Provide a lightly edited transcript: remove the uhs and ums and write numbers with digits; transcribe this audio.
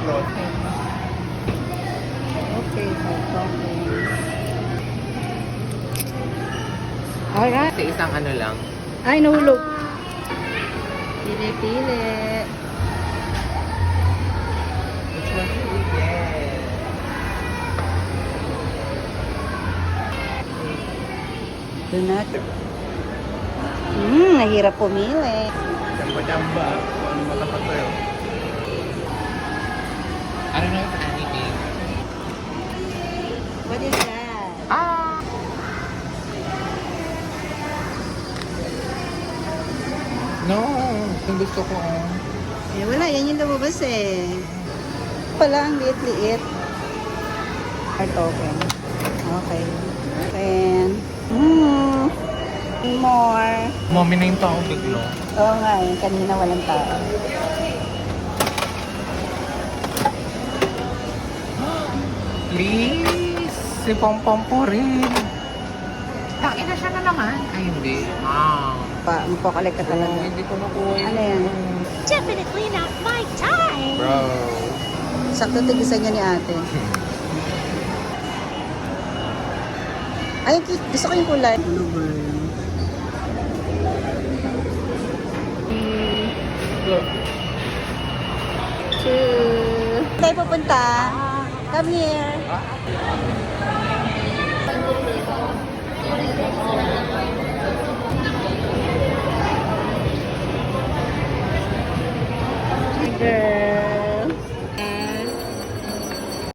Okay, hot tokens. Alright. Kasi isang ano lang. Ay, nahulog. Pili-pili. Which one should we get? Donut. Nahirap pumili. Jamba-jamba. Kung ano matapat sa'yo. I don't know if anything. What is that? Ah! No! Yung gusto ko. Eh, wala. Yan yung lumabas eh. Pala, ang liit-liit. Hot token. Okay. And, more. Mommy na yung tao biglo. Oo nga eh. Kanina walang tao. Please! Si Pompom po rin. Takin na siya na naman. Ay, hindi. Mapakalek ka talaga. Hindi ko nakuha yun. Ano yan? Definitely not my time. Bro. Sakto tigisan niya ni ate. Ay, gusto ko yung kulay. Ano ba? Two. Tayo pupunta. Come here.